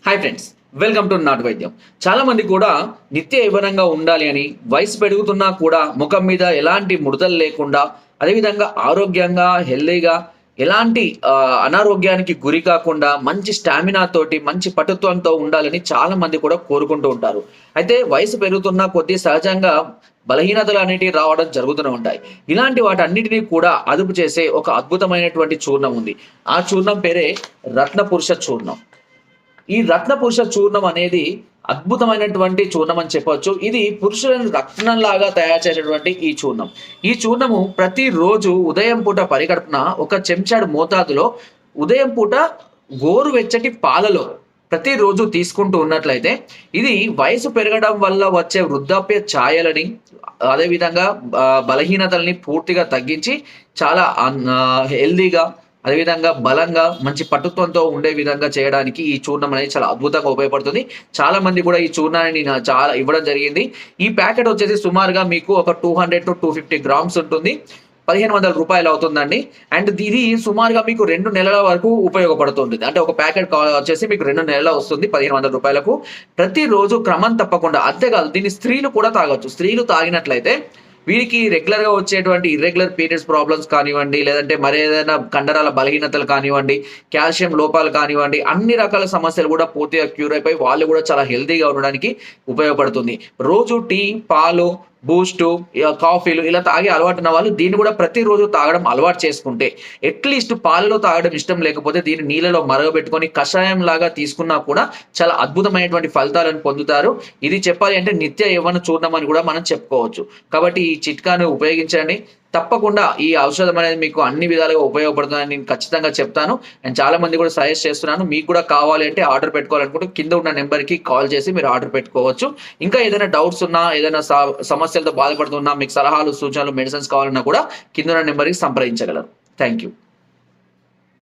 Hi friends, welcome to నాటు వైద్యం. చాలా మంది కూడా నిత్య యవ్వనంగా ఉండాలి అని, వయసు పెరుగుతున్నా కూడా ముఖం మీద ఎలాంటి ముడతలు లేకుండా, అదేవిధంగా ఆరోగ్యంగా, హెల్తీగా, ఎలాంటి అనారోగ్యానికి గురి కాకుండా మంచి స్టామినా తోటి, మంచి పటుత్వంతో ఉండాలని చాలా మంది కూడా కోరుకుంటూ ఉంటారు. అయితే వయసు పెరుగుతున్న కొద్దీ సహజంగా బలహీనతలు అనేటివి రావడం జరుగుతూనే ఉంటాయి. ఇలాంటి వాటన్నిటిని కూడా అదుపు చేసే ఒక అద్భుతమైనటువంటి చూర్ణం ఉంది. ఆ చూర్ణం పేరే రత్నపురుష చూర్ణం. ఈ రత్నపురుష చూర్ణం అనేది అద్భుతమైనటువంటి చూర్ణం అని చెప్పొచ్చు. ఇది పురుషులను రత్నంలాగా తయారు చేసేటువంటి ఈ చూర్ణం. ఈ చూర్ణము ప్రతిరోజు ఉదయం పూట పరిగడుపున ఒక చెంచాడు మోతాదులో ఉదయం పూట గోరువెచ్చటి పాలలో ప్రతిరోజు తీసుకుంటూ ఉన్నట్లయితే ఇది వయసు పెరగడం వల్ల వచ్చే వృద్ధాప్య ఛాయలని, అదేవిధంగా బలహీనతల్ని పూర్తిగా తగ్గించి చాలా హెల్దీగా, అదేవిధంగా బలంగా మంచి పటుత్వంతో ఉండే విధంగా చేయడానికి ఈ చూర్ణం అనేది చాలా అద్భుతంగా ఉపయోగపడుతుంది. చాలా మంది కూడా ఈ చూర్ణాన్ని చాలా ఇవ్వడం జరిగింది. ఈ ప్యాకెట్ వచ్చేసి సుమారుగా మీకు ఒక 200-250 గ్రామ్స్ ఉంటుంది. 1500 రూపాయలు అవుతుందండి. అండ్ ఇది సుమారుగా మీకు 2 నెలల వరకు ఉపయోగపడుతుంది. అంటే ఒక ప్యాకెట్ వచ్చేసి మీకు 2 నెలలు వస్తుంది 1500 రూపాయలకు. ప్రతిరోజు క్రమం తప్పకుండా, అంతేకాదు దీన్ని స్త్రీలు కూడా తాగొచ్చు. స్త్రీలు తాగినట్లయితే వీరికి రెగ్యులర్‌గా వచ్చేటువంటి ఇర్రెగ్యులర్ పీరియడ్స్ ప్రాబ్లమ్స్ కానివ్వండి, లేదంటే మరేదైనా కండరాల బలహీనతలు కానివ్వండి, కాల్షియం లోపాలు కానివ్వండి, అన్ని రకాల సమస్యలు కూడా పూర్తిగా క్యూర్ అయిపోయి వాళ్ళు కూడా చాలా హెల్తీగా ఉండడానికి ఉపయోగపడుతుంది. రోజు టీ, పాలు, బూస్టు, కాఫీలు ఇలా తాగే అలవాటు ఉన్న వాళ్ళు దీన్ని కూడా ప్రతిరోజు తాగడం అలవాటు చేసుకుంటే, అట్‌లీస్ట్ పాలలో తాగడం ఇష్టం లేకపోతే దీన్ని నీళ్ళలో మరగబెట్టుకొని కషాయం లాగా తీసుకున్నా కూడా చాలా అద్భుతమైనటువంటి ఫలితాలను పొందుతారు. ఇది చెప్పాలి అంటే నిత్య యవ్వన చూర్ణం అని కూడా మనం చెప్పుకోవచ్చు. కాబట్టి ఈ చిట్కాను ఉపయోగించండి. తప్పకుండా ఈ ఔషధం అనేది మీకు అన్ని విధాలుగా ఉపయోగపడుతుందని నేను ఖచ్చితంగా చెప్తాను. అండ్ చాలా మంది కూడా సజెస్ట్ చేస్తున్నాను. మీకు కూడా కావాలి అంటే ఆర్డర్ పెట్టుకోవాలనుకుంటే కింద ఉన్న నెంబర్‌కి కాల్ చేసి మీరు ఆర్డర్ పెట్టుకోవచ్చు. ఇంకా ఏదైనా డౌట్స్ ఉన్నా, ఏదైనా సమస్యలతో బాధపడుతున్నా, మీకు సలహాలు, సూచనలు, మెడిసిన్స్ కావాలన్నా కూడా కింద ఉన్న నెంబర్‌కి సంప్రదించగలరు. Thank you.